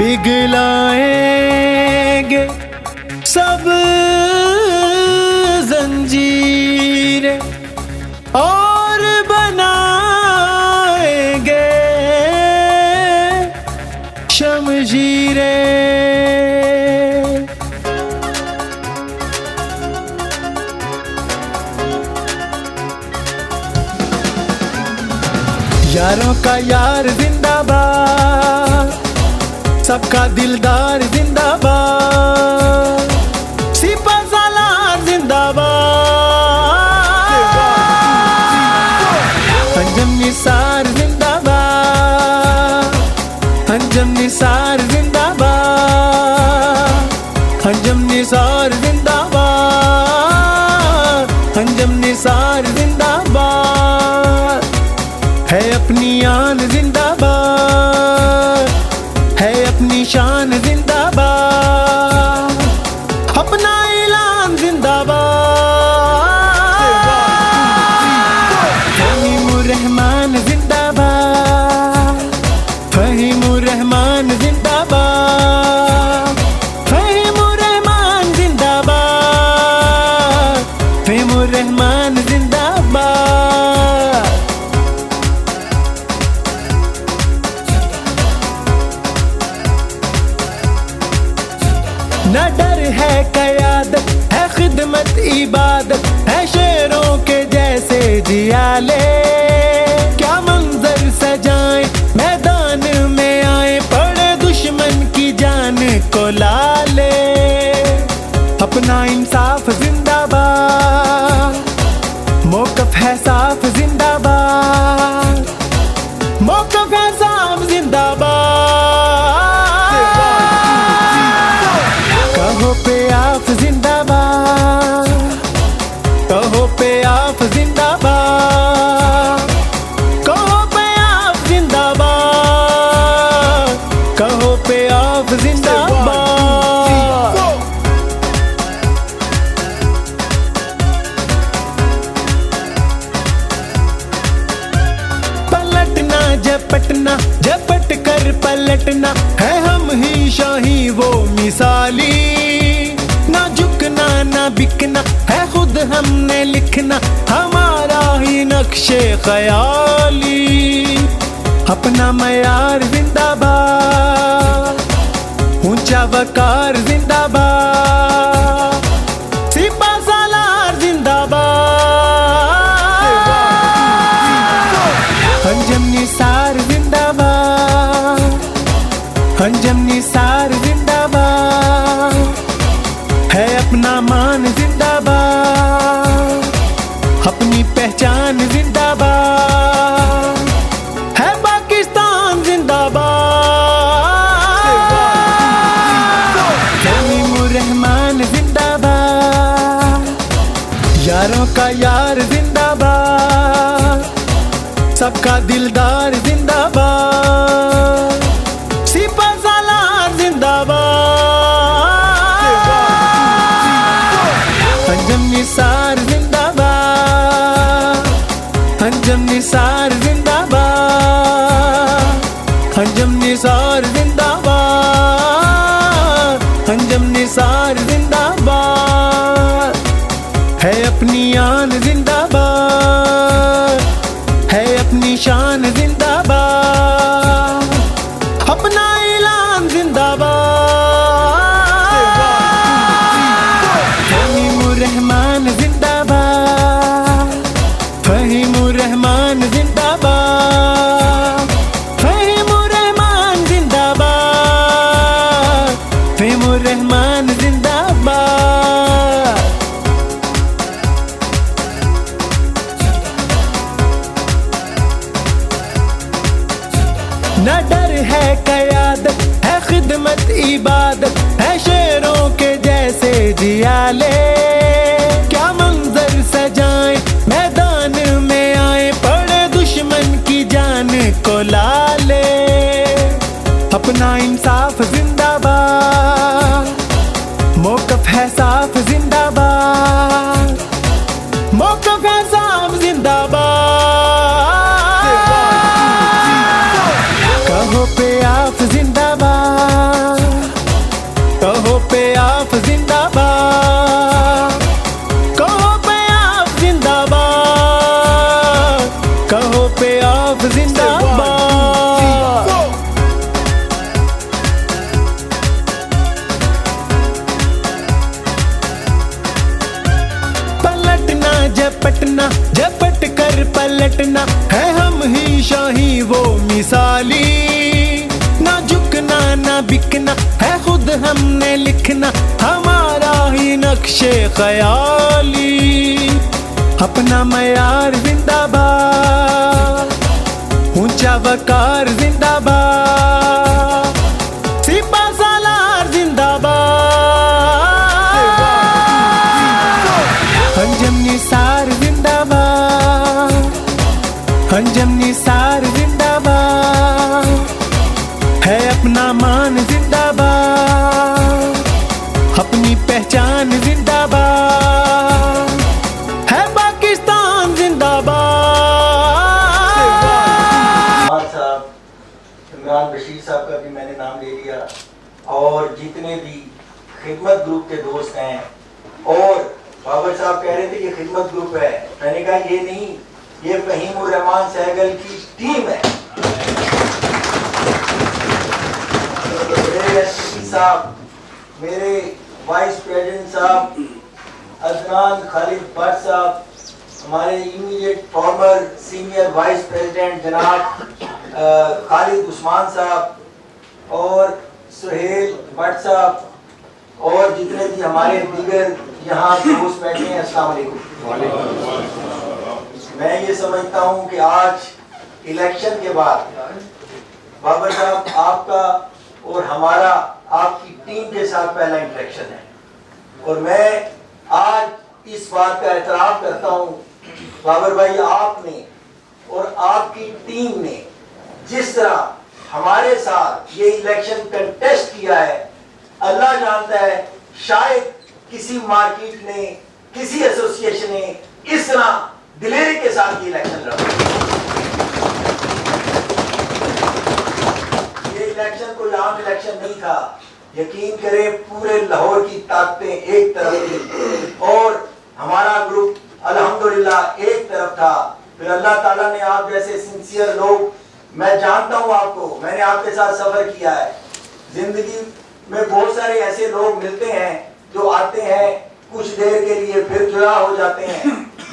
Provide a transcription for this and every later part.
پگھلائیں گے سب زنجیریں اور بنائیں گے شمشیریں. یاروں کا یار زندہ باد، سب کا دلدار زندہ باد، سپہ سالار زندہ باد، انجم نثار زندہ باد، انجم نثار زندہ باد، انجم نثار زندہ باد، انجم نثار زندہ باد. ہے اپنی آن زندہ باد، ہے اپنی شان زندہ باد، اپنا اعلان زندہ باد. فہیم الرحمن زندہ باد، فہیم الرحمن زندہ باد، فہیم الرحمن زندہ باد، فہیم الرحمن زندہ باد. نہ ڈر ہے قیادت، ہے خدمت عبادت، ہے شیروں کے جیسے جیالے. کیا منظر سجائیں میدان میں آئیں، پڑے دشمن کی جان کو لالے. اپنا انصاف زندہ باد، موقف ہے صاف زندہ باد، موقف ہے صاف زندہ باد. کہو پہ آپ زندہ باد، کہو پہ آپ زندہ باد، کہو پہ آپ زندہ باد، کہو پہ آپ زندہ باد. پلٹنا جھپٹنا، جھپٹ کر پلٹنا، ہے ہم ہی شاہی وہ مثالی. نہ جھکنا نہ بکنا، ہے خود ہم نے لکھنا ہمارا ہی نقش خیالی. اپنا معیار زندہ باد، اونچا وقار زندہ باد، سپہ سالار زندہ باد، انجم نثار زندہ باد، انجم نثار زندہ باد. ہے اپنا مان زندہ باد، اپنی پہچان زندہ باد، ہے پاکستان زندہ باد. فہیم الرحمن زندہ باد، یاروں کا یار زندہ باد، سب کا دلدار زندہ باد، سپہ سالار زندہ باد، انجم نثار زندہ باد، انجم نثار زندہ باد، انجم نثار زندہ باد، انجم نثار زندہ باد. ہے اپنی آن زندہ باد، ہے اپنی شان زندہ باد، اپنا اعلان زندہ باد. فہیم الرحمن زندہ باد، فہیم الرحمن زندہ باد، فہیم الرحمن زندہ باد، فہیم الرحمن زندہ باد. نہ ڈر ہے قیادت، ہے خدمت عبادت، ہے شیروں کے جیسے جیالے. کیا منظر سجائیں میدان میں آئیں، پڑے دشمن کی جان کو لالے. اپنا انصاف زندہ باد، موقف ہے صاف زندہ باد، موقف ہے صاف زندہ باد. کہو پہ آپ زندہ باد، हमने लिखना हमारा ही नक्शे ख्याली, अपना मयार जिंदाबाद, ऊंचा वकार जिंदाबाद, सिपा सालार जिंदाबाद, अंजम निसार जिंदाबाद, अंजम निसार जिंदाबाद, है अपना मान जिंदाबाद, अपनी पहचान जिंदाबाद, है पाकिस्तान जिंदाबाद। साहब इमरान बशीर साहब का भी मैंने नाम ले लिया, और जितने भी खिदमत ग्रुप के दोस्त हैं, और बाबर साहब कह रहे थे कि खिदमत ग्रुप है, मैंने कहा ये नहीं, ये फहीम उर रहमान सहगल की टीम है। मेरे एसपी साहब, मेरे वाइस प्रेसिडेंट साहब अदनान खालिद भट्ट साहब, हमारे immediate farmer senior vice president जनाब खालिद उस्मान साहब, और सुहेल भट्ट साहब, और जितने भी हमारे दीगर यहाँ दोस्त बैठे हैं, अस्सलाम वालेकुम। मैं ये समझता हूँ कि आज इलेक्शन के बाद बाबर साहब आपका और हमारा आपकी टीम के साथ पहला इंटरेक्शन है, और मैं आज इस बात का एतराफ़ करता हूँ बाबर भाई, आपने और आपकी टीम ने जिस तरह हमारे साथ ये इलेक्शन कंटेस्ट किया है, अल्लाह जानता है शायद किसी मार्केट ने, किसी एसोसिएशन ने इस तरह दिलेरी के साथ ये इलेक्शन लड़ा। ये इलेक्शन कोई आम इलेक्शन नहीं था, यकीन करें पूरे लाहौर की ताकतें एक तरफ थी और हमारा ग्रुप अल्हम्दुलिल्लाह एक तरफ था। फिर अल्लाह ताला ने आप जैसे सिंसियर लोग, मैं जानता हूँ आपको, मैंने आपके साथ सफर किया है, जिंदगी में बहुत सारे ऐसे लोग मिलते हैं जो आते हैं कुछ देर के लिए फिर जुदा हो जाते हैं,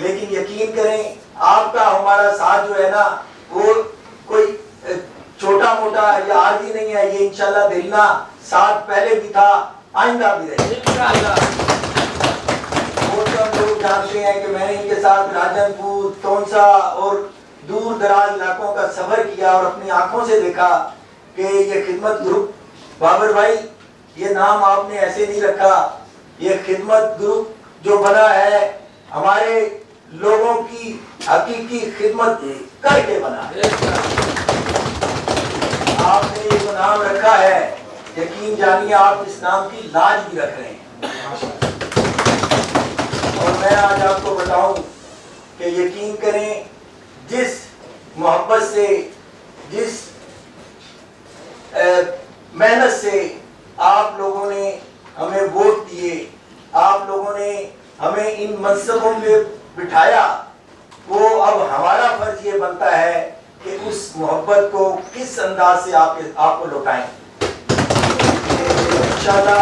लेकिन यकीन करें आपका हमारा साथ जो है ना, वो कोई छोटा मोटा या आदि नहीं है, ये इंशाल्लाह दिलना साथ पहले भी था, आइंदा भी रहे इंशाल्लाह। लोग जानते हैं कि मैंने इनके साथ राजनपुर, तोनसा और दूर दराज इलाकों का सफर किया और अपनी आंखों से देखा कि ये खिदमत ग्रुप, बाबर भाई ये नाम आपने ऐसे नहीं रखा, ये खिदमत ग्रुप जो बना है हमारे लोगों की हकीकी खिदमत करके बना है। आपने ये जो नाम रखा है, यकीन जानिए आप इस नाम की लाज भी रख रहे हैं। और मैं आज आपको बताऊं कि यकीन करें जिस मोहब्बत से, जिस मेहनत से आप लोगों ने हमें वोट दिए, आप लोगों ने हमें इन मनसबों पे बिठाया, वो अब हमारा फर्ज ये बनता है कि उस मोहब्बत को किस अंदाज से आपको लौटाएं। इंशाल्लाह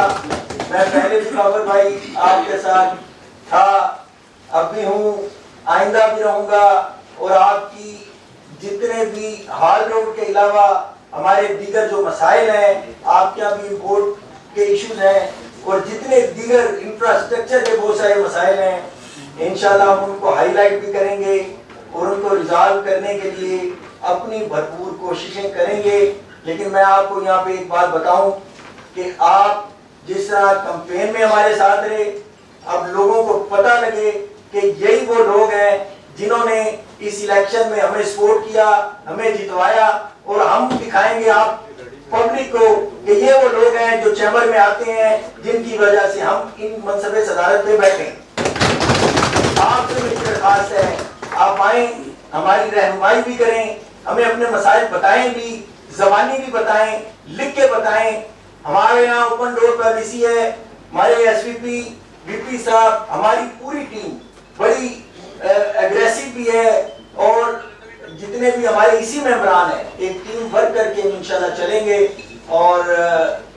मैं पहले भी बाबर भाई आपके साथ था, अब भी हूँ, आइंदा भी रहूंगा, और आपकी जितने भी हाल रोड के अलावा हमारे दीगर जो मसाइल हैं, आपके यहाँ भी इम्पोर्ट के इश्यूज हैं, और जितने दीगर इंफ्रास्ट्रक्चर के बहुत सारे मसाइल हैं, इंशाल्लाह हम उनको हाईलाइट भी करेंगे और उनको रिजॉल्व करने के लिए अपनी भरपूर कोशिशें करेंगे। लेकिन मैं आपको यहाँ पे एक बात बताऊं कि आप जिस तरह कैंपेन में हमारे साथ रहे, अब लोगों को पता लगे कि यही वो लोग हैं जिन्होंने इस इलेक्शन में हमें सपोर्ट किया, हमें जितवाया, और हम दिखाएंगे आप पब्लिक को कि ये वो लोग हैं जो चैम्बर में आते हैं, जिनकी वजह से हम इन मनसबे सदारत पे बैठे। आपसे मेरी दरख्वास्त है, आप आए, हमारी रहनुमाई भी करें, हमें अपने मसाइल बताएं भी, ज़बानी भी बताएं, लिख के बताएं। हमारे यहाँ ओपन डोर पॉलिसी है, हमारे एसपीपी बीपी साहब, हमारी पूरी टीम बड़ी एग्रेसिव भी है, और जितने भी हमारे इसी मेंबरान हैं, एक टीम वर्क करके इंशाल्लाह चलेंगे, और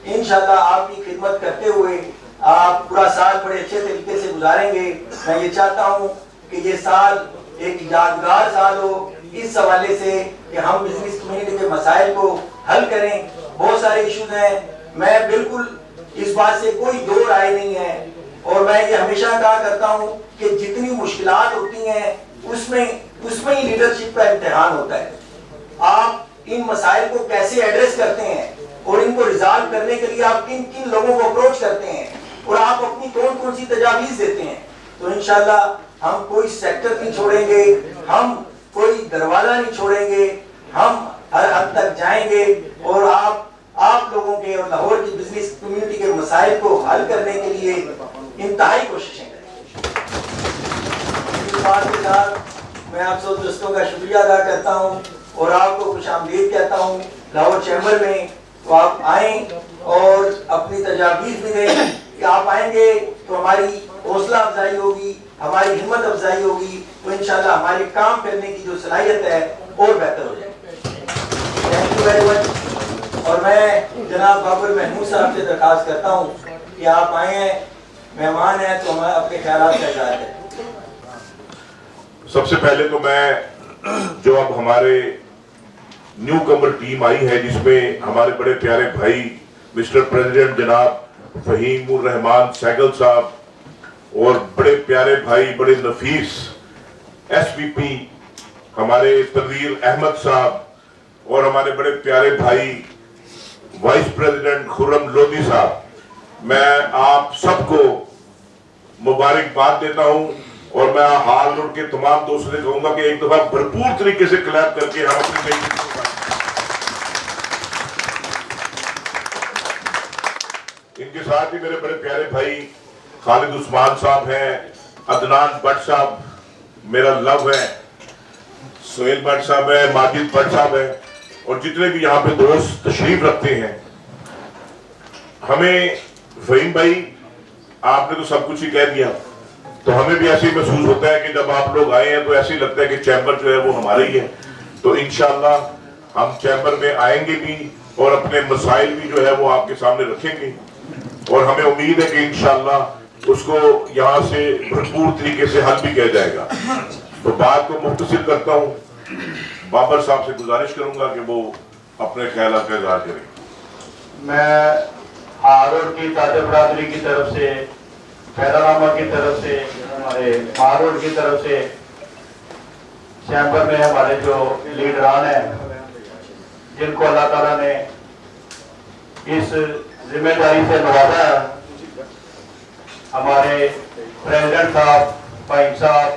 इंशाल्लाह आपकी खिदमत करते हुए आप पूरा साल बड़े अच्छे तरीके से गुजारेंगे। मैं ये चाहता हूँ कि ये साल एक यादगार साल हो, इस हवाले से कि हम बिजनेस कम्युनिटी के मसाइल को हल करें। बहुत सारे इश्यूज हैं, मैं बिल्कुल اس بات سے کوئی دو رائے نہیں ہے. اور میں یہ ہمیشہ کہا کرتا ہوں کہ جتنی مشکلات ہوتی ہیں اس میں ہی لیڈرشپ کا امتحان ہوتا ہے. آپ ان مسائل کو کیسے ایڈریس کرتے ہیں اور ان کو ریزالو کرنے کے لیے آپ کن کن لوگوں کو اپروچ کرتے ہیں اور آپ اپنی کون سی تجاویز دیتے ہیں. تو انشاءاللہ ہم کوئی سیکٹر نہیں چھوڑیں گے, ہم کوئی دروازہ نہیں چھوڑیں گے, ہم ہر حد تک جائیں گے اور آپ لوگوں کے اور لاہور کی بزنس کمیونٹی کے مسائل کو حل کرنے کے لیے انتہائی کوششیں کریں گے. اس بات کے ساتھ میں آپ سب دوستوں کا شکریہ ادا کرتا ہوں اور آپ کو خوش آمدید کہتا ہوں لاہور چیمبر میں. تو آپ آئیں اور اپنی تجاویز بھی دیں کہ آپ آئیں گے تو ہماری حوصلہ افزائی ہوگی, ہماری ہمت افزائی ہوگی, تو انشاءاللہ ہمارے کام کرنے کی جو صلاحیت ہے اور بہتر ہو جائے. Thank you very much. اور میں جناب بابر محمود صاحب سے درخواست کرتا ہوں کہ آپ آئے ہیں, مہمان ہیں, تو ہمیں اپنے خیالات کا اظہار کریں. سب سے پہلے تو میں جو اب ہمارے نیو کمر ٹیم آئی ہے جس میں ہمارے بڑے پیارے بھائی مسٹر پریزیڈنٹ جناب فہیم الرحمان سہگل صاحب اور بڑے پیارے بھائی بڑے نفیس ایس پی پی ہمارے تنویر احمد صاحب اور ہمارے بڑے پیارے بھائی وائس پریزیڈنٹ خرم لودھی صاحب, میں آپ سب کو مبارکباد دیتا ہوں اور میں ہال روڈ کے تمام دوستوں سے کہوں گا کہ ایک دفعہ بھرپور طریقے سے کلیپ کر کے ہم اپنے ان کے ساتھ ہی میرے بڑے پیارے بھائی خالد عثمان صاحب ہیں, عدنان بٹ صاحب میرا لو ہے, سہیل بٹ صاحب ہے, ماجد بٹ صاحب ہے اور جتنے بھی یہاں پہ دوست تشریف رکھتے ہیں. ہمیں فہیم بھائی آپ نے تو سب کچھ ہی کہہ دیا, تو ہمیں بھی ایسے ہی محسوس ہوتا ہے کہ جب آپ لوگ آئے ہیں تو ایسے ہی لگتا ہے کہ چیمبر جو ہے وہ ہمارا ہی ہے. تو انشاءاللہ ہم چیمبر میں آئیں گے بھی اور اپنے مسائل بھی جو ہے وہ آپ کے سامنے رکھیں گے اور ہمیں امید ہے کہ انشاءاللہ اس کو یہاں سے بھرپور طریقے سے حل بھی کیا جائے گا. تو بات کو مختصر کرتا ہوں, بابر صاحب سے گزارش کروں گا کہ وہ اپنے خیالات کا اظہار کریں. میں ہاروڈ کی تاجر برادری کی طرف سے, پیرانامہ کی طرف سے, ہمارے ہاروڈ کی طرف سے چیمبر میں ہمارے جو لیڈران ہیں جن کو اللہ تعالیٰ نے اس ذمہ داری سے نوازا ہے, ہمارے پریزیڈنٹ صاحب فہیم صاحب,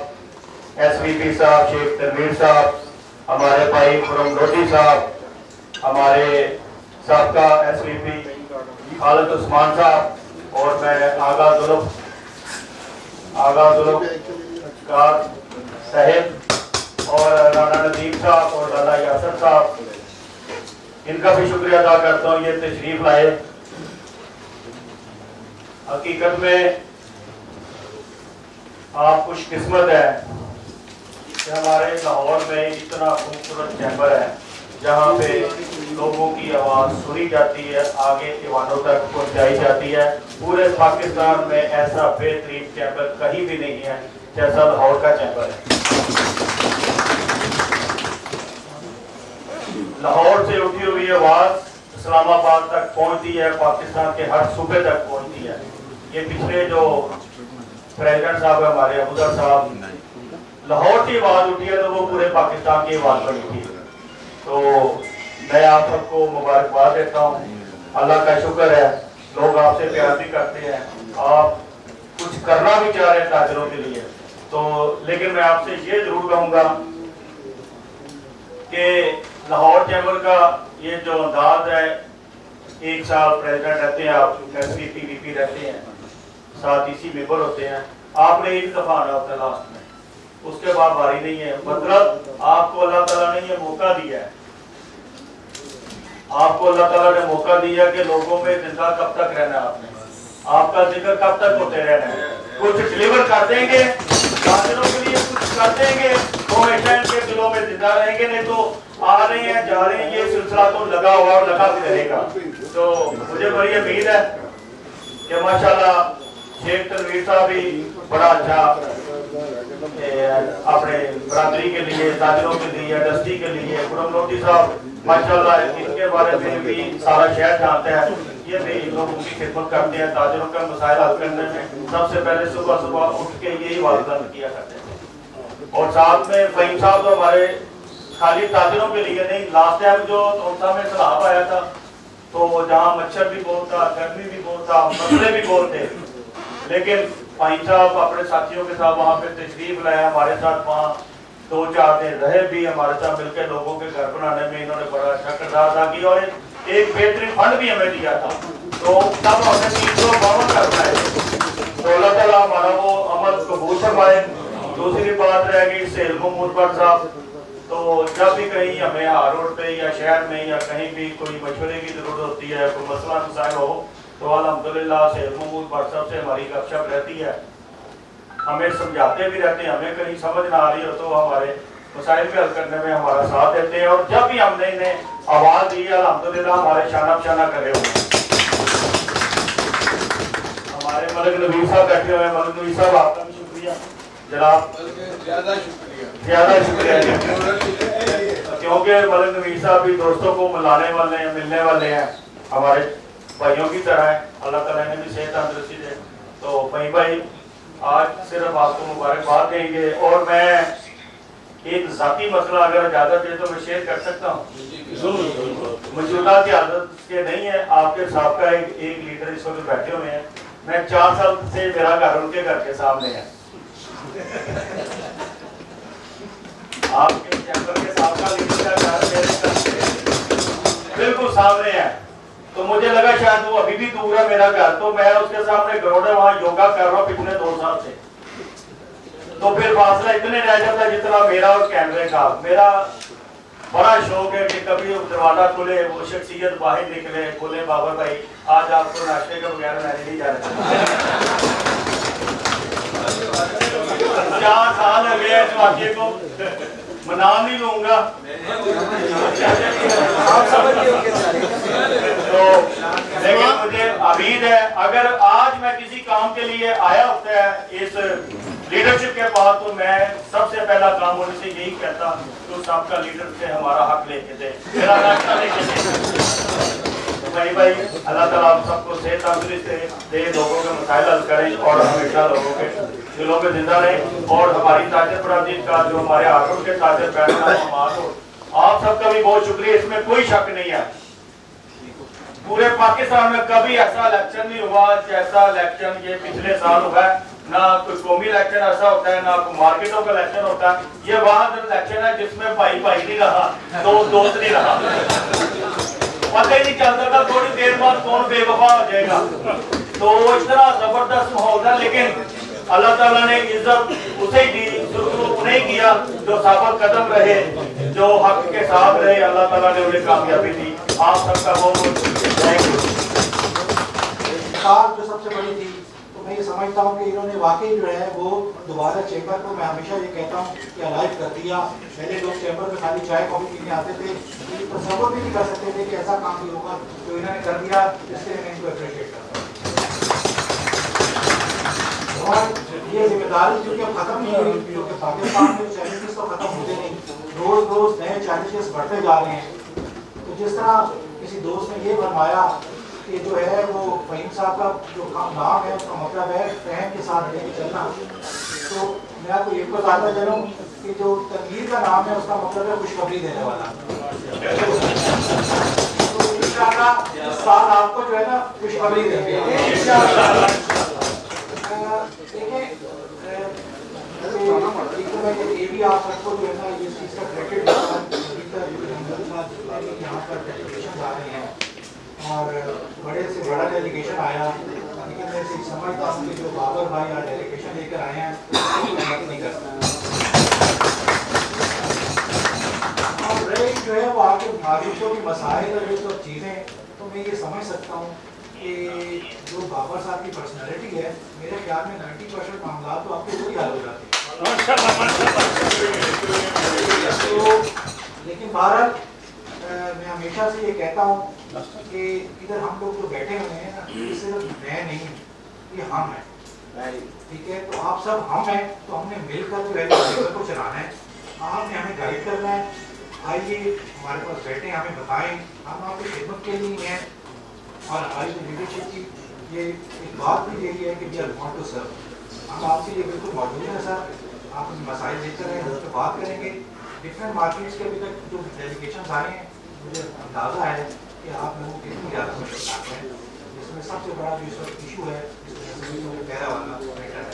ایس وی پی صاحب شیخ تنویر صاحب, ہمارے بھائی خرم لودھی صاحب, ہمارے سابقہ ایس وی پی خالد عثمان صاحب اور میں آغاز الفقار صاحب اور رانا ندیم صاحب اور لالا یاسر صاحب, ان کا بھی شکریہ ادا کرتا ہوں یہ تشریف لائے. حقیقت میں آپ خوش قسمت ہیں کہ ہمارے لاہور میں اتنا خوبصورت چیمبر ہے جہاں پہ لوگوں کی آواز سنی جاتی ہے, آگے ایوانوں تک پہنچائی جاتی ہے. پورے پاکستان میں ایسا بہترین چیمبر کہیں بھی نہیں ہے جیسا لاہور کا چیمبر ہے. لاہور سے اٹھی ہوئی آواز اسلام آباد تک پہنچتی ہے, پاکستان کے ہر صوبے تک پہنچتی ہے. یہ پچھلے جو پریزیڈنٹ صاحب ہمارے ابوذر صاحب, لاہور کی آواز اٹھی ہے تو وہ پورے پاکستان کی آواز بن اٹھی ہے. تو میں آپ سب کو مبارکباد دیتا ہوں. اللہ کا شکر ہے لوگ آپ سے پیار بھی کرتے ہیں, آپ کچھ کرنا بھی چاہ رہے ہیں تاجروں کے لیے. تو لیکن میں آپ سے یہ ضرور کہوں گا کہ لاہور چیمبر کا یہ جو انداز ہے, 1 سال پریزیڈنٹ رہتے ہیں آپ, ایس پی پی وی پی رہتے ہیں, ساتھ اسی ممبر ہوتے ہیں, آپ نے ایک دفعہ آنا ہوتا ہے لاسٹ میں, اس کے بعد باری نہیں ہے. مطلب آپ کو اللہ تعالیٰ نے یہ موقع دیا ہے, آپ کو اللہ تعالیٰ نے موقع دیا کہ لوگوں میں زندہ کب تک رہنا ہے, آپ کا ذکر کب تک ہوتے رہنا ہے. کچھ ڈلیور کر دیں گے تاجروں کے لیے, کچھ کر دیں گے تو ہمیشہ ان کے دلوں میں زندہ رہیں گے, نہیں تو آ رہے ہیں جا رہے ہیں, یہ سلسلہ تو لگا ہوا اور لگا بھی رہے گا. تو مجھے بڑی امید ہے کہ ماشاءاللہ شیخ تنویر صاحب بھی بڑا اچھا اپنے برادری کے لیے, تاجروں کے لیے, انڈسٹری کے لیے, خرم لودھی صاحب ماشاءاللہ ان کے بارے میں بھی سارا شہر جانتے ہیں. ये भी लोगों की खिदमत करते हैं, ताजिरों का मसाइल हल करने में सबसे पहले सुबह सुबह उठ के यही वारदात किया करते थे। और साथ में फहीम साहब तो हमारे खाली ताजिरों के लिए नहीं, लास्ट टाइम जो तोसा में सैलाब आया था तो जहाँ मच्छर भी बहुत था, गर्मी भी बहुत था, मसले भी बहुत थे, लेकिन फहीम साहब अपने साथियों के साथ वहाँ पे तशरीफ लाए, हमारे साथ वहाँ 2-4 दिन रहे भी, हमारे साथ मिलकर लोगों के घर बनाने में इन्होंने बड़ा अच्छा किरदार अदा किया और एक बेहतरीन फंड भी हमें दिया था। तो तब हमने 352 घर बनाए। तो अल्लाह ताला हमारा वो अमल कबूल फरमाए। दूसरी बात रह गई सेल महमूद भट्ट साहब, तो जब भी कहीं हमें हार रोड पे या शहर में या कहीं भी कोई मशवरे की जरूरत होती है, कोई मसला मसाइल हो, तो अल्हम्दुलिल्लाह सेल महमूद भट्ट साहब से हमारी गपशप रहती है, हमें समझाते भी रहते हैं, हमें कहीं समझ ना आ रही हो तो हमारे मसाइल पे हल करने में हमारा साथ देते हैं। और जब भी हमने इन्हें आवाज दी अल्हम्दुलिल्लाह हमारे शाना बशाना करे हुए। हमारे मलिक नबी साहब बैठे हुए हैं, मलिक नबी साहब आपका भी शुक्रिया जनाब, ज्यादा शुक्रिया क्योंकि मलिक नबी साहब भी दोस्तों को मिलाने वाले हैं, मिलने वाले हैं, हमारे भाइयों की तरह है, अल्लाह ताला ने भी सेहत तंदुरुस्ती दे। तो फहीम भाई आज सिर्फ आपको मुबारकबाद देंगे और मैं एक जाती मसला अगर इजाजत दे तो मैं शेयर कर सकता हूँ। मौजूदा की आदत के नहीं है, आपके साहब का एक लीडर इस वक्त बैठे हुए हैं, मैं 4 साल से मेरा घर उनके घर के सामने है, आपके चैम्बर के साहब का लीडर का घर मेरे घर से बिल्कुल सामने है। तो मुझे लगा शायद वो अभी भी दूर है मेरा घर, तो मैं उसके सामने ग्राउंड है वहाँ योगा कर रहा हूँ पिछले 2 साल से। तो फिर फासला इतने रह जाता जितना मेरा और कैमरे का। मेरा बड़ा शौक है कि कभी दरवाजा खुले, वो शख्सियत बाहर निकले, बोले बाबर भाई आज आपको नाश्ते के बगैर मैंने नहीं जाना। 4 साल हो गए इस वाक्य को, मना नहीं लूंगा आप समझ गए तो, लेकिन मुझे उम्मीद है अगर आज मैं किसी काम के लिए आया होता है इस लीडरशिप के बाद तो मैं सबसे पहला काम होने से यही कहता तो सबका लीडर से हमारा हक लेके थे, मेरा रास्ता लेके थे। भाई अल्लाह ताला आप सबको सेहत तंदुरुस्ती दे, लोगों के मसाइल हल करें और हमेशा लोगों के दिलों में जिंदा रहें। और हमारी ताजर बरादरी का जो हमारे आर्डर के ताजर बैठना आप सबका भी बहुत शुक्रिया, इसमें कोई शक नहीं है। पूरे पाकिस्तान में कभी ऐसा इलेक्शन नहीं हुआ जैसा इलेक्शन ये पिछले साल हुआ है, ना कोई कौमी इलेक्शन ऐसा होता है, ना कोई मार्केटों का इलेक्शन होता है। ये वहां इलेक्शन है जिसमें भाई भाई नहीं रहा, दोस्त नहीं रहा, पता ही नहीं चलता था थोड़ी देर बाद कौन बेवफा हो जाएगा। तो इतना जबरदस्त माहौल था, लेकिन अल्लाह ताला ने इज्जत उसे ही दी, उन्हें किया जो साबित कदम रहे, जो हक के साथ रहे, अल्लाह ताला ने उन्हें कामयाबी दी। आप सबका बहुत थैंक यू। जो सबसे बड़ी थी तो मैं ये समझता हूँ कि इन्होंने वाकई जो है वो दोबारा चैम्बर को, मैं हमेशा ये कहता हूँ कि अलाइव कर दिया। पहले लोग चैम्बर में खाली चाय कॉफी पीने आते थे, तसव्वुर भी नहीं कर सकते थे कि ऐसा काम भी होगा, तो इन्होंने कर दिया, इसलिए मैं इनको अप्रिशिएट करता हूँ। और ये जिम्मेदारी क्योंकि अब खत्म नहीं हुई, क्योंकि पाकिस्तान में चैलेंजेस तो खत्म होते नहीं, रोज रोज नए चैलेंजेस बढ़ते जा रहे हैं। तो जिस तरह किसी दोस्त ने ये फरमाया कि जो है वो फहीम साहब का जो नाम है उसका मतलब है फहम के साथ लेके चलना, तो मैं आपको ये बताता चलूँ कि जो तनवीर का नाम है उसका मतलब है खुशखबरी देने वाला। तो इंशाअल्लाह इस साल आपको जो है ना खुशखबरी देंगे। देखिए ये भी आप सबको जो है ना ये चीज़ का क्रेडिट यहाँ पर डेलीगेशन आ रहे हैं और बड़े से बड़ा डेलीगेशन आया, लेकिन मैं इसे समझता हूँ कि जो बाबर भाई आज डेलीगेशन लेकर आए हैं मदद नहीं करता। और रही जो है वो आपके नागरिकों की मसाइल और ये सब चीज़ें, तो मैं ये समझ सकता हूँ कि जो बाबर साहब की पर्सनैलिटी है, मेरे ख्याल में 90% मामला तो आपके वही हल हो जाते हैं। तो लेकिन भारत मैं हमेशा से ये कहता हूँ कि इधर हम लोग जो बैठे हुए हैं ना, ये सिर्फ मैं नहीं, ये हम हैं, ठीक है। तो आप सब हम हैं, तो हमने मिलकर जो है चैम्बर को चलाना है, आपने हमें गाइड करना है। आइए हमारे पास बैठे, हमें बताएं, हम आपकी खिदमत के लिए हैं। اور ہماری جو لیڈرشپ کی یہ ایک بات بھی یہی ہے کہ we are want to serve. ہم آپ کے لیے بالکل موجود ہیں سر. آپ مسائل لے کر رہے ہیں, اس پہ بات کریں گے. ڈفرینٹ مارکیٹس کے ابھی تک جو ڈیلیگیشنز آئے ہیں, مجھے اندازہ ہے کہ آپ لوگوں کی اتنی زیادہ مشکلات ہیں. جس میں سب سے بڑا جو اس وقت ایشو ہے پیرا والا میٹر ہے,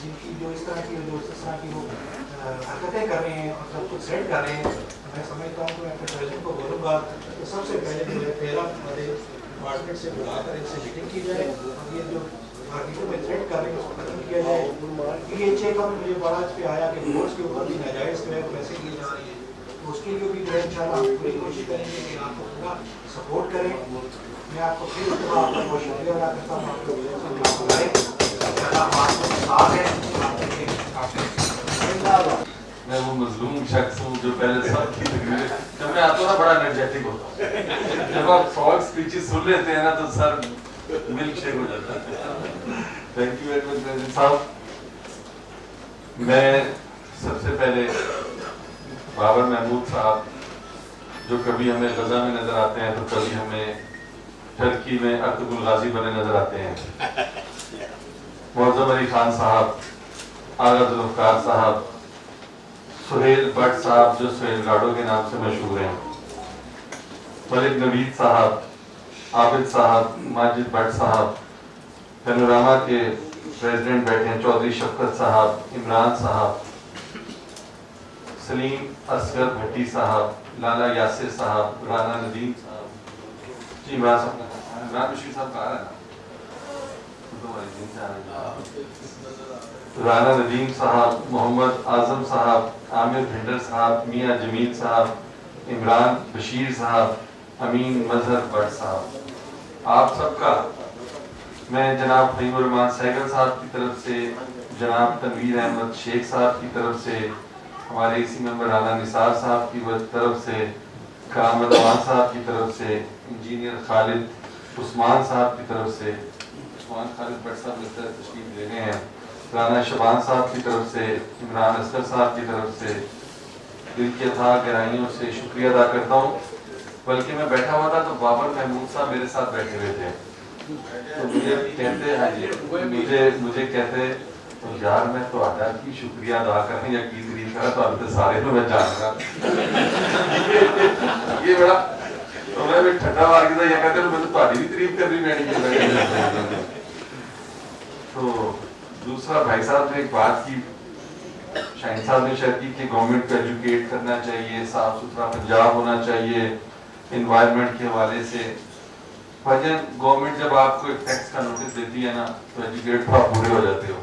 جن کی جو اس طرح کی وہ حرکتیں کر رہے ہیں اور سب کچھ سیٹ کر رہے ہیں. میں سمجھتا ہوں کہ میں اپنے پریزیڈنٹ کو بولوں گا کہ سب سے پہلے جو ہے پیرا والے ڈپارٹمنٹ سے بلا کر ان سے میٹنگ کی جائے اور یہ جو مارکیٹوں میں تھریٹ کر رہے ہیں اس کو ختم کیا جائے. پی ایچ اے کا بھی مجھے بڑا اس پہ آیا کہ بورڈس کے اوپر بھی ناجائز جو ہے پیسے دیے جا رہے ہیں, تو اس کے لیے بھی جو ہے انشاءاللہ ہم پوری کوشش کریں گے کہ آپ کو پورا سپورٹ کریں. میں آپ کو پھر اس آپ کا بہت شکریہ ادا کرتا ہوں. آپ کو ساتھ ہے. میں وہ مظلوم شخص ہوں جو پہلے سب کی تقریریں, جب میں آتا ہوں نا بڑا انرجیٹک ہوتا ہوں. جب آپ 100 اسپیچز سن لیتے ہیں نا تو سر ملک شیک ہو جاتا ہے. Thank you very much president صاحب. میں سب سے پہلے بابر محمود صاحب جو کبھی ہمیں غزہ میں نظر آتے ہیں تو کبھی ہمیں ٹرکی میں ارطغرل الغازی بنے نظر آتے ہیں, معظم علی خان صاحب, آغا ذوالفقار صاحب, سہیل بٹ صاحب جو سہیل گاڈو کے نام سے مشہور ہیں, ملک نوید صاحب, عابد صاحب, ماجد بٹ صاحب, پینوراما کے پریزیڈنٹ بیٹھے ہیں چودھری شفقت صاحب, عمران صاحب, سلیم اصغر بھٹی صاحب, لالا یاسر صاحب, رانا ندیم صاحب, جی عمران بشیر صاحب کہا رہا ہے رانا ندیم صاحب, محمد اعظم صاحب, عامر بھنڈر صاحب, میاں جمیل صاحب, عمران بشیر صاحب, امین مظہر بٹ صاحب. آپ سب کا میں جناب فہیم الرحمان سہگل صاحب کی طرف سے, جناب تنویر احمد شیخ صاحب کی طرف سے, ہمارے اسی ممبر رانا نثار صاحب کی طرف سے, کرامت امان صاحب کی طرف سے, انجینئر خالد عثمان صاحب کی طرف سے, عثمان خالد بٹ صاحب اس طرح تشریف دے رہے ہیں, رانا شبان صاحب کی طرف سے, عمران اصغر صاحب کی طرف سے دل کی اتھاہ گہرائیوں سے شکریہ ادا کرتا ہوں. بلکہ میں بیٹھا ہوا تھا تو بابر محمود صاحب میرے ساتھ بیٹھے ہوئے تھے, تو مجھے کہتے ہیں مجھے کہتے یار میں تو آدھا کی شکریہ ادا کریں یا کی تعریف کرا تو اب سارے تو میں جان گا. یہ بڑا تو میں بھی ٹھنڈا مار کے یہ کہتے ہیں میں تو تہاڈی بھی تعریف کرنی پڑی. تو دوسرا بھائی صاحب نے ایک بات کی, شاہین صاحب نے شاید کی کہ گورنمنٹ کو ایجوکیٹ کرنا چاہیے, صاف ستھرا پنجاب ہونا چاہیے انوائرمنٹ کے حوالے سے. بھجن گورنمنٹ جب آپ کو ایک ٹیکس کا نوٹس دیتی ہے نا تو ایجوکیٹ تو آپ پورے ہو جاتے ہو,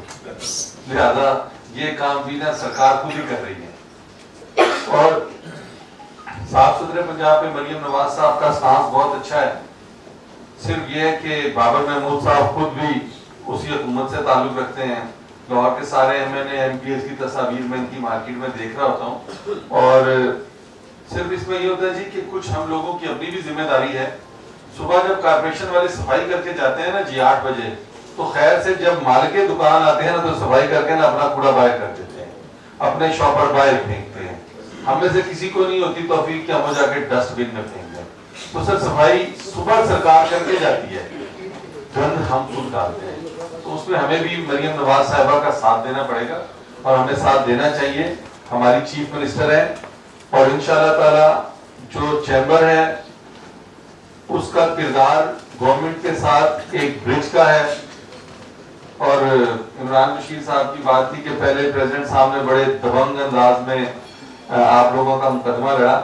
لہذا یہ کام بھی نا سرکار خود ہی کر رہی ہے. اور صاف ستھرے پنجاب میں مریم نواز صاحب کا سٹانس بہت اچھا ہے. صرف یہ ہے کہ بابر محمود صاحب خود بھی اسی حکومت سے تعلق رکھتے ہیں. لاہور کے سارے M N A M P S کی تصاویر میں ان کی مارکیٹ میں دیکھ رہا ہوتا ہوں, اور صرف اس میں یہ ہوتا ہے جی کہ کچھ ہم لوگوں کی اپنی بھی ذمہ داری ہے. صبح جب کارپوریشن والے صفائی کر کے جاتے ہیں نا جی 8 بجے, تو خیر سے جب مالک کے دکان آتے ہیں نا تو صفائی کر کے نا اپنا کوڑا باہر کر دیتے ہیں, اپنے شاپر باہر پھینکتے ہیں. ہم میں سے کسی کو نہیں ہوتی توفیق کہ ہم جا کے ڈسٹ بن میں پھینک دیں. تو سر صفائی صبح سرکار کر کے جاتی ہے, گند ہم خود ڈالتے ہیں. تو اس میں ہمیں بھی مریم نواز صاحبہ کا ساتھ دینا پڑے گا اور ہمیں ساتھ دینا چاہیے. ہماری چیف منسٹر ہے اور انشاءاللہ تعالی جو چیمبر ہے اس کا کردار گورنمنٹ کے ساتھ ایک برج کا ہے. اور عمران بشیر صاحب کی بات تھی کہ پہلے پریزیڈنٹ صاحب نے بڑے دبنگ انداز میں آپ لوگوں کا مقدمہ لڑا,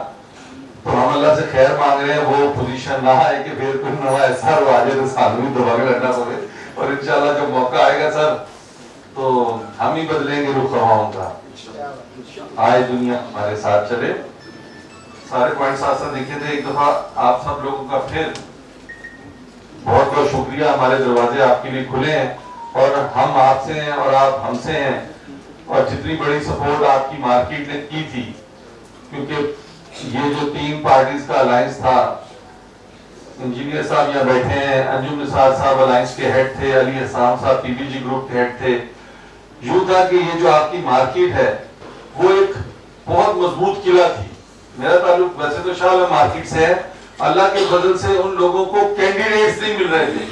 تو ہم اللہ سے خیر مانگ رہے ہیں وہ پوزیشن نہ آئے کہ پھر کوئی نہ ایسا رو آ جائے تو سانو بھی دبنگ لڑنا پڑے. اور انشاءاللہ جب موقع آئے گا سر تو ہم ہی بدلیں گے رخ رواؤں کا, آئے دنیا ہمارے ساتھ چلے. سارے پوائنٹس ساتھ دیکھے تھے. ایک دفعہ آپ سب لوگوں کا پھر بہت بہت شکریہ. ہمارے دروازے آپ کے لیے کھلے ہیں اور ہم آپ سے ہیں اور آپ ہم سے ہیں. اور جتنی بڑی سپورٹ آپ کی مارکیٹ نے کی تھی, کیونکہ یہ جو 3 پارٹیز کا الائنس تھا, انجینئر صاحب یہاں بیٹھے ہیں, انجم نثار صاحب الائنس کے ہیڈ تھے, علی حسام صاحب پی بی جی گروپ کے ہیڈ تھے. یوں تھا کہ یہ جو آپ کی مارکیٹ ہے وہ ایک بہت مضبوط قلعہ تھی. میرا تعلق ویسے تو شاہ مارکیٹ سے ہے, اللہ کے فضل سے ان لوگوں کو کینڈیڈیٹس کینڈیڈیٹس نہیں مل رہے تھے،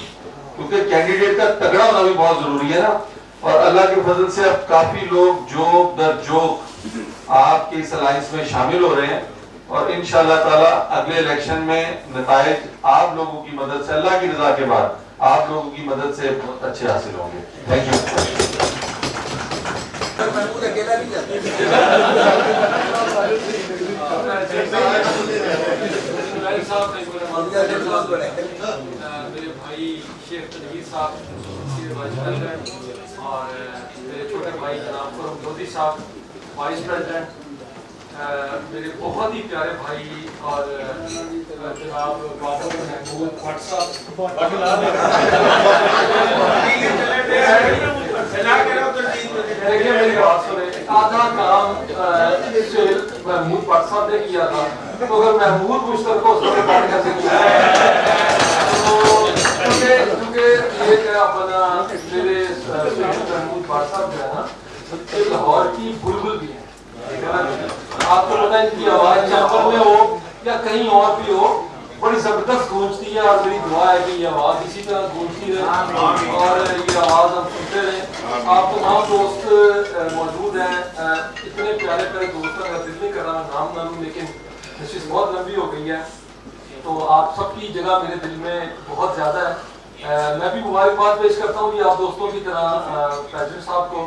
کیونکہ کینڈیڈیٹ کا تگڑا ہونا بھی بہت ضروری ہے نا. اور اللہ کے فضل سے اب کافی لوگ جوک در جوک آپ کے اس الائنس میں شامل ہو رہے ہیں، اور انشاءاللہ تعالیٰ اگلے الیکشن میں نتائج آپ لوگوں کی مدد سے، اللہ کی رضا کے بعد آپ لوگوں کی مدد سے بہت اچھے حاصل ہوں گے. Thank you. میرے بھائی شیخ تنویر صاحب وائس پریزیڈنٹ، اور میرے چھوٹے بھائی جناب خرم لودھی صاحب وائس پریزیڈنٹ، میرے بہت ہی پیارے بھائی اور جناب بابر محمود بھٹ صاحب. دیکھیے میری بات سنیں، آدھا کام محمود بھٹ صاحب نے کیا تھا، تو اگر محمود مشترک کو اس میں بات کر سکتے کیونکہ یہ کیا اپنا میرے محمود بھٹ صاحب جو ہے نا لاہور کی بلبل بھی ہے. آپ کو پتا ہے ان کی آواز چاپر میں ہو یا کہیں اور بھی ہو بڑی زبردست گونجتی ہے، اور میری دعا ہے کہ یہ آواز اسی طرح گونجتی رہے اور یہ آواز ہم سنتے رہیں. آپ تمام دوست موجود ہیں، اتنے پیارے پیارے دوست ہیں، دل نہیں کر رہا نام نہ لوں، لیکن نشست بہت لمبی ہو گئی ہے، تو آپ سب کی جگہ میرے دل میں بہت زیادہ ہے. میں بھی مبارکباد پیش کرتا ہوں کہ آپ دوستوں کی طرح پریزیڈنٹ صاحب کو،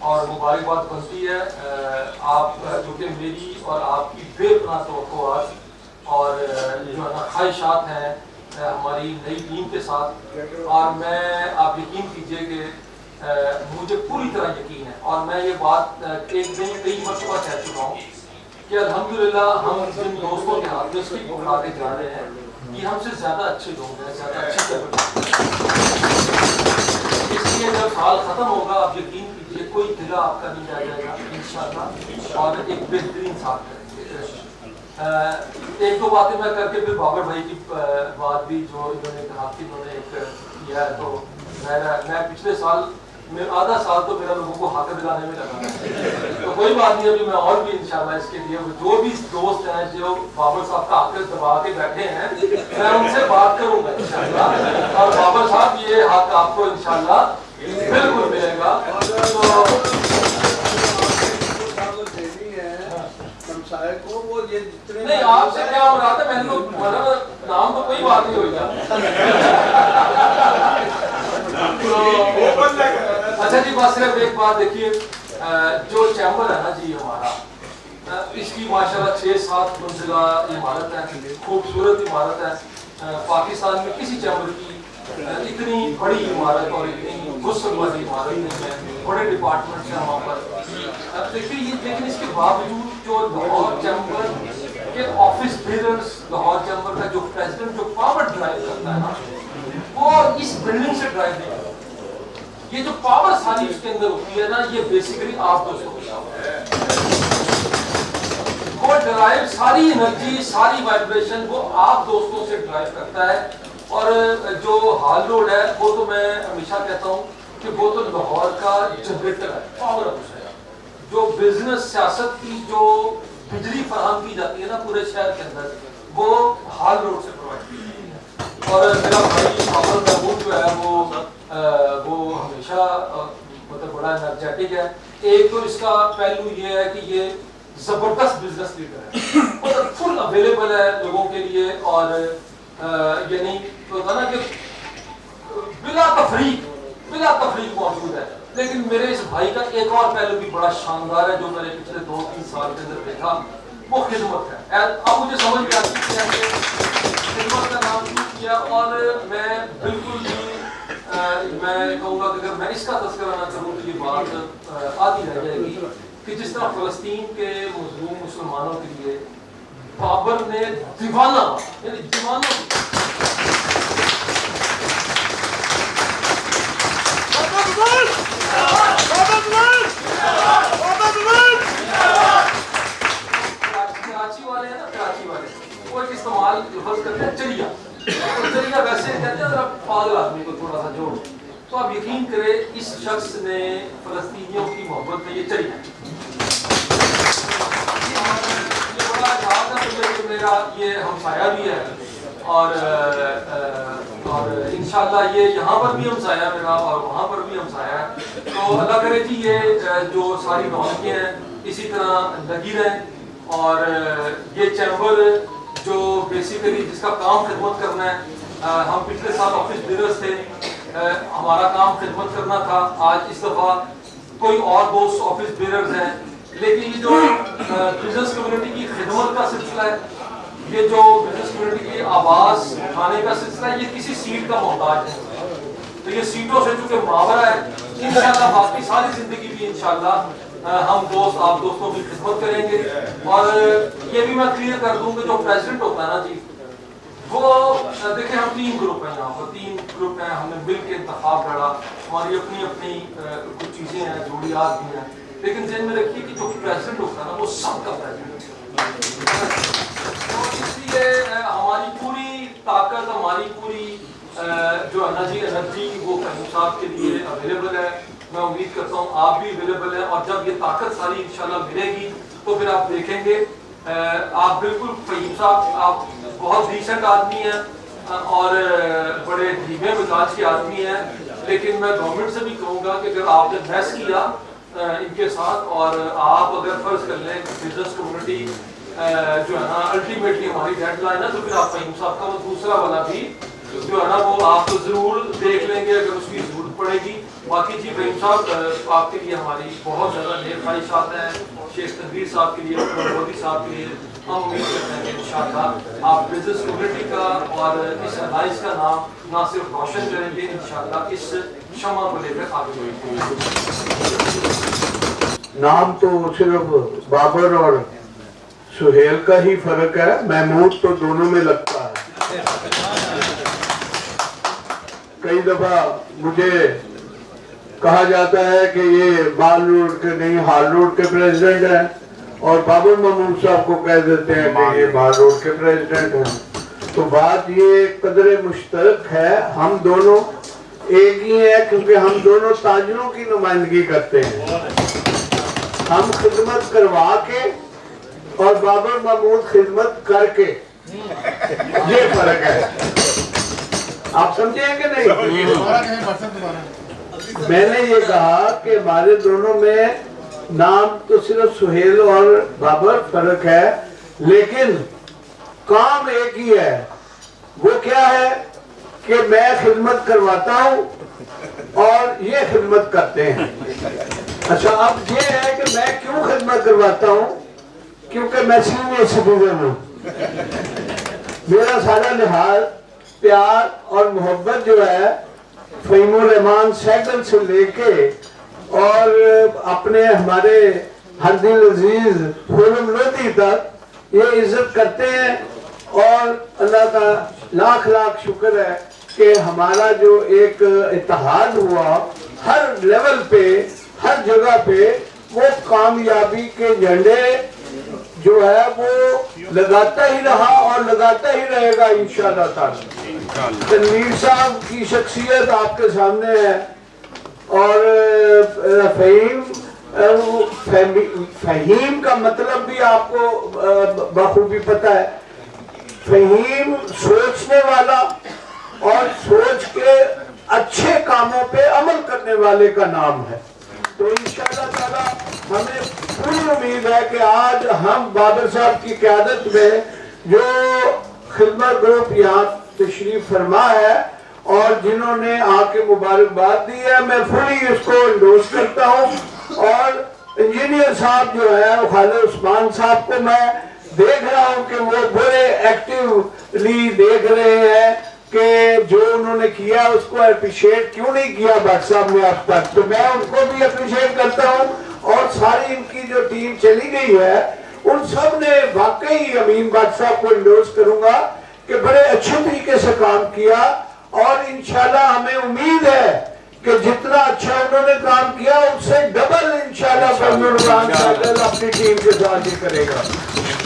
اور مبارکباد بنتی ہے آپ جو کہ میری اور آپ کی بے پناہ توقعات اور جو ہے نا خواہشات ہیں ہماری نئی ٹیم کے ساتھ. اور میں آپ یقین کیجئے کہ مجھے پوری طرح یقین ہے، اور میں یہ بات ایک دن کئی مرتبہ کہہ چکا ہوں کہ الحمدللہ ہم جن دوستوں کے ہاتھ میں اس کی پکڑاتے جا رہے ہیں یہ ہم سے زیادہ اچھے لوگ ہیں، زیادہ اچھی طرح. اس لیے جب سال ختم ہوگا آپ یقین کیجئے کوئی دلہ آپ کا نہیں رہ جائے گا انشاءاللہ، اور ایک بہترین ساتھ کریں گے. ایک دو باتیں میں کر کے پھر بابر بھائی کی بات بھی جو انہوں نے کہا کہ انہوں نے ایک کیا ہے، تو میں پچھلے سال میں آدھا سال تو میرا لوگوں کو حق دلانے میں لگا، تو کوئی بات نہیں، ابھی میں اور بھی انشاءاللہ اس کے لیے جو بھی دوست ہیں جو بابر صاحب کا حق دبا کے بیٹھے ہیں میں ان سے بات کروں گا انشاءاللہ، اور بابر صاحب یہ حق آپ کو انشاءاللہ بالکل ملے گا. نہیں آپ سے کیا ہو رہا تھا، میں نے تو نام تو کوئی بات نہیں ہوئی. اچھا جی، بس صرف ایک بات دیکھیے، جو چیمبر ہے نا جی ہمارا، اس کی ماشاءاللہ 6-7 منزلہ عمارت ہے، خوبصورت عمارت ہے. پاکستان میں کسی چیمبر کی اتنی بڑی عمارت اور اتنی غسل والی عمارت نہیں ہے، بڑے ڈپارٹمنٹس ہیں وہاں پر. لیکن اس کے باوجود جو لاہور چیمبر کے آفس بیررز، لاہور چیمبر کا جو پریزیڈنٹ جو پاور ڈرائیو کرتا ہے نا وہ اس بلڈنگ سے ڈرائیو نہیں کرتا. یہ جو پاور ساری اس کے اندر ہوتی ہے نا یہ بیسیکلی آپ دوستوں کی پاور ہے. وہ ڈرائیو ساری انرجی ساری وائبریشن وہ آپ دوستوں سے ڈرائیو کرتا ہے. اور جو ہال روڈ ہے وہ تو میں ہمیشہ کہتا ہوں کہ وہ تو لاہور کا جنریٹر ہے، پاور ہاؤس ہے. جو بزنس سیاست کی جو بجلی فراہم کی جاتی ہے نا پورے شہر کے اندر وہ ہال روڈ سے پرووائڈ کی جاتی ہے. اور میرا بھائی بابر محمود جو ہے وہ ہمیشہ مطلب بڑا انرجیٹک ہے. ایک تو اس کا پہلو یہ ہے کہ یہ زبردست بزنس لیڈر ہے، مطلب فل اویلیبل ہے لوگوں کے لیے، اور یعنی ہوتا نا کہ بلا تفریق موجود ہے. لیکن میرے اس بھائی کا ایک اور پہلو بھی بڑا شاندار ہے جو میں نے پچھلے 2-3 سال کے اندر دیکھا، وہ خدمت ہے. اب مجھے سمجھ میں آتی ہے کہ خدمت کا نام کیوں کیا، اور میں بالکل بھی میں کہوں گا کہ اگر میں اس کا تذکرہ نہ کروں تو یہ بات آدھی رہ جائے گی کہ جس طرح فلسطین کے مظلوم مسلمانوں کے لیے بابر نے دیوانہ یعنی دیوانہ کراچی والے ہیں نا، کراچی والے وہ ایک استعمال لفظ کرتے ہیں چڑیا. چڑیا ویسے کہتے ہیں ذرا پاگل آدمی کو تھوڑا سا جوڑ. تو آپ یقین کریں اس شخص نے فلسطینیوں کی محبت میں یہ چڑیا میرا یہ ہمسایہ بھی ہے، اور इंशाल्लाह ये यहाँ पर भी हमसाया है मेरा और वहाँ पर भी हमसाया है। तो अल्लाह करे जी ये जो सारी रौनकें हैं इसी तरह लगी रहें और ये चैम्बर जो बेसिकली जिसका काम खिदमत करना है, हम पिछले साल ऑफिस बेरर्स थे, हमारा काम खिदमत करना था। आज इस दफ़ा कोई और दोस्त ऑफिस बेरर्स हैं, लेकिन ये जो बिजनेस कम्युनिटी की खिदमत का सिलसिला है, ये जो बिजनेस कम्युनिटी की आवाज़ उठाने का सिलसिला है, ये किसी सीट का मोहताज है। तो ये सीटों से चूंकि मावरा है, इंशाल्लाह बाकी सारी जिंदगी भी इंशाल्लाह हम दोस्त आप दोस्तों की खिदमत करेंगे। और ये भी मैं क्लियर कर दूं कि जो प्रेसिडेंट होता है ना जी, वो देखिए हम 3 ग्रुप हैं, यहाँ पर 3 ग्रुप हैं, हमने मिल के इंतखाब लड़ा, हमारी अपनी अपनी कुछ चीज़ें हैं, जोड़ियात भी हैं, लेकिन ध्यान में रखिए कि जो प्रेसिडेंट होता है ना वो सबका प्रेसिडेंट है। तो इसलिए हमारी पूरी ताकत, हमारी पूरी जो एनर्जी वो फहीम साहब के लिए अवेलेबल है। मैं उम्मीद करता हूँ आप भी अवेलेबल हैं, और जब ये ताकत सारी इंशाल्लाह मिलेगी तो फिर आप देखेंगे आप बिल्कुल फहीम साहब आप बहुत डिसेंट आदमी हैं और बड़े धीमे मिजाज के आदमी हैं, लेकिन मैं गवर्नमेंट से भी कहूँगा कि अगर आपने मैस किया इनके साथ और आप अगर फर्ज कर लें बिजनेस कम्युनिटी जो है ना अल्टीमेटली हमारी डेडलाइन है, तो फिर आप फहीम साहब का वो दूसरा वाला भी जो है ना वो आप जरूर देख लेंगे अगर उसकी जरूरत पड़ेगी। बाकी जी फहीम साहब आपके लिए हमारी बहुत ज़्यादा ढेर ख्वाहिशात हैं, शेख तनवीर साहब के लिए, मोदी साहब के लिए। हम उम्मीद करते हैं कि इंशाअल्लाह आप बिजनेस कम्युनिटी का और इस अलायंस का नाम ना सिर्फ रोशन करेंगे, इंशाअल्लाह इस शमा को लेकर आगे बढ़ेंगे। नाम तो सिर्फ बाबर और सुहेल का ही फर्क है, महमूद तो दोनों में लगता है। कई दफा मुझे कहा जाता है कि ये बाल रोड के नहीं हाल रोड के प्रेसिडेंट हैं, और बाबर महमूद साहब को कह देते हैं कि ये बाल रोड के प्रेसिडेंट हैं। तो बात ये कदर मुश्तरक है, हम दोनों एक ही हैं, क्योंकि हम दोनों ताजरों की नुमाइंदगी करते हैं। हम खिदमत करवा के और बाबर महमूद खिदमत करके, ये फर्क है। आप समझे कि नहीं? मैंने ये कहा कि हमारे दोनों में नाम तो सिर्फ सुहेल और बाबर फर्क है, लेकिन काम एक ही है। वो क्या है कि मैं खिदमत करवाता हूँ और ये खिदमत करते हैं। अच्छा, अब ये है कि मैं क्यों खिदमत करवाता हूँ, क्योंकि मैं सीनियर सिटीजन हूँ। मेरा सारा लिहाज प्यार और मोहब्बत जो है फहीमुर रहमान सैगल से लेके और अपने हमारे हरदिल अजीज खुरम लोधी तक ये इज्जत करते हैं, और अल्लाह का लाख लाख शुक्र है कि हमारा जो एक इत्तेहाद हुआ हर लेवल पे, हर जगह पे, वो कामयाबी के झंडे जो है वो लगाता ही रहा और लगाता ही रहेगा इंशाअल्लाह ताला। तनवीर साहब की शख्सियत आपके सामने है, और फहीम का मतलब भी आपको बखूबी पता है। फहीम सोचने वाला और सोच के अच्छे कामों पे अमल करने वाले का नाम है। तो इंशाअल्लाह ताला हमें पूरी उम्मीद है कि आज हम बाबर साहब की क़यादत में जो खिदमत ग्रुप यहाँ तशरीफ फरमा है और जिन्होंने आके मुबारकबाद दी है, मैं फुली इसको इंडोर्स करता हूँ। और इंजीनियर साहब जो है खालिद उस्मान साहब को मैं देख रहा हूँ कि वो बड़े एक्टिवली देख रहे हैं कि जो उन्होंने किया उसको अप्रिशिएट क्यों नहीं किया भट्ट साहब ने अब तक। तो मैं उनको भी अप्रिशिएट करता हूँ, और सारी इनकी जो टीम चली गई है उन सब ने वाकई अमीन भट्ट साहब को इंडोर्स करूंगा कि बड़े अच्छे तरीके से काम किया, और इंशाल्लाह हमें उम्मीद है कि जितना अच्छा उन्होंने काम किया उससे डबल इंशाल्लाह अपनी टीम के साथ ही करेगा,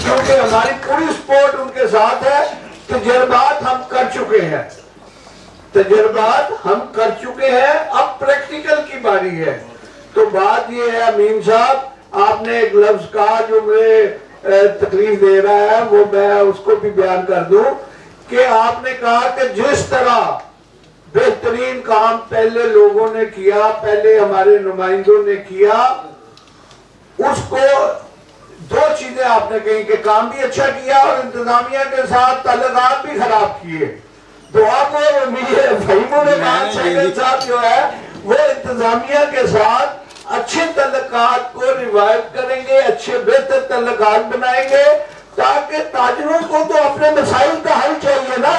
क्योंकि हमारी पूरी सपोर्ट उनके साथ है। तजर्बात हम कर चुके हैं, अब प्रैक्टिकल की बारी है। तो बात ये है अमीन साहब, आपने एक लफ्ज कहा जो मुझे तकलीफ दे रहा है, वो मैं उसको भी बयान कर दूं कि आपने कहा कि जिस तरह बेहतरीन काम पहले लोगों ने किया, पहले हमारे नुमाइंदों ने किया, उसको दो चीजें आपने कही कि काम भी अच्छा किया और इंतजामिया के साथ ताल्लुकात भी खराब किए। दुआ को फहीमुर रहमान सहगल साहब जो है वो इंतजामिया के साथ अच्छे ताल्लुकात को रिवाइव करेंगे, अच्छे बेहतर ताल्लुकात बनाएंगे, ताकि ताजरों को तो अपने मसाइल का हल चाहिए ना।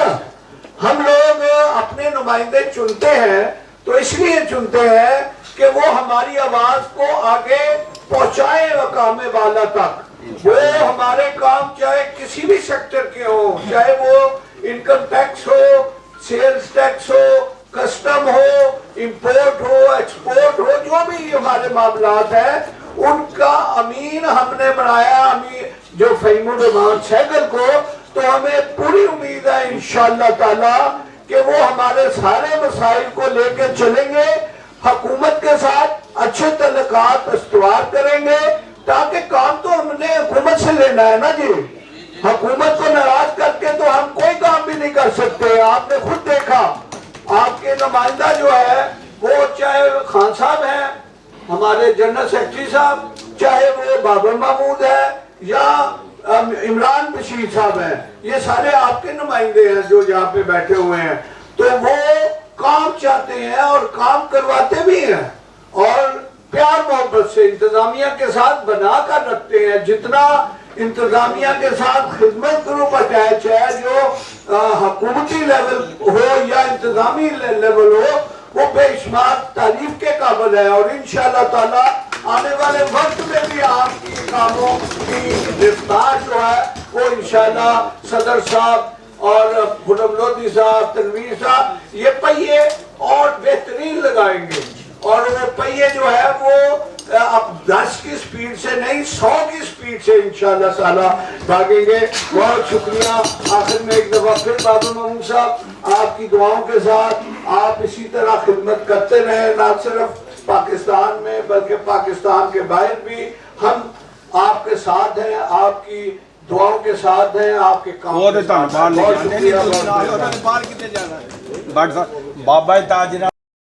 हम लोग अपने नुमाइंदे चुनते हैं तो इसलिए चुनते हैं कि वो हमारी आवाज को आगे पहुंचाए मकाम वाला तक। वो हमारे काम चाहे किसी भी सेक्टर के हो, चाहे वो इनकम टैक्स हो, सेल्स टैक्स हो, कस्टम हो, इंपोर्ट हो, एक्सपोर्ट हो, जो भी हमारे मामलात हैं, उनका अमीन हमने बनाया अमीन जो फहीमुर रहमान सहगल को। तो हमें पूरी उम्मीद है इंशाअल्लाह ताला कि वो हमारे सारे मसाइल को लेके चलेंगे, हुकूमत के साथ अच्छे तल्लुकात इस्तवार करेंगे, ताकि काम तो हमने हुकूमत से लेना है ना जी। हुकूमत को नाराज करके तो हम कोई काम भी नहीं कर सकते। आपने खुद देखा, आपके नुमाइंदा जो है वो चाहे खान साहब हैं, हमारे जनरल सेक्रेटरी साहब, चाहे वो बाबर महमूद है या इमरान बशीर साहब हैं, ये सारे आपके नुमाइंदे हैं जो यहाँ पे बैठे हुए हैं। तो वो काम चाहते हैं और काम करवाते भी हैं और प्यार मोहब्बत से इंतजामिया के साथ बना कर रखते हैं। जितना इंतजामिया के साथ खिदमत ग्रुप अटैच है, जो हुकूमती लेवल हो या इंतजामी लेवल हो, वो बेशुमार तारीफ के काबिल है। और इंशाअल्लाह ताला आने वाले वक्त में भी आपकी कामों की रफ्तार जो है वो इंशाअल्लाह सदर साहब और खुरम लोधी साहब, तनवीर साहब, ये पहिए और बेहतरीन लगाएंगे। और वो पहिए जो है वो अब 10 की स्पीड से नहीं 100 की स्पीड से इंशाअल्लाह ताला भागेंगे। बहुत शुक्रिया। आखिर में एक दफा फिर बाबर महमूद साहब, आपकी दुआओं के साथ आप इसी तरह खिदमत करते रहे, ना सिर्फ पाकिस्तान में बल्कि पाकिस्तान के बाहर भी। हम आपके साथ हैं, आपकी दुआओं के साथ हैं, आपके काम के साथ हैं। बहुत शुक्रिया। बाबा ताजरा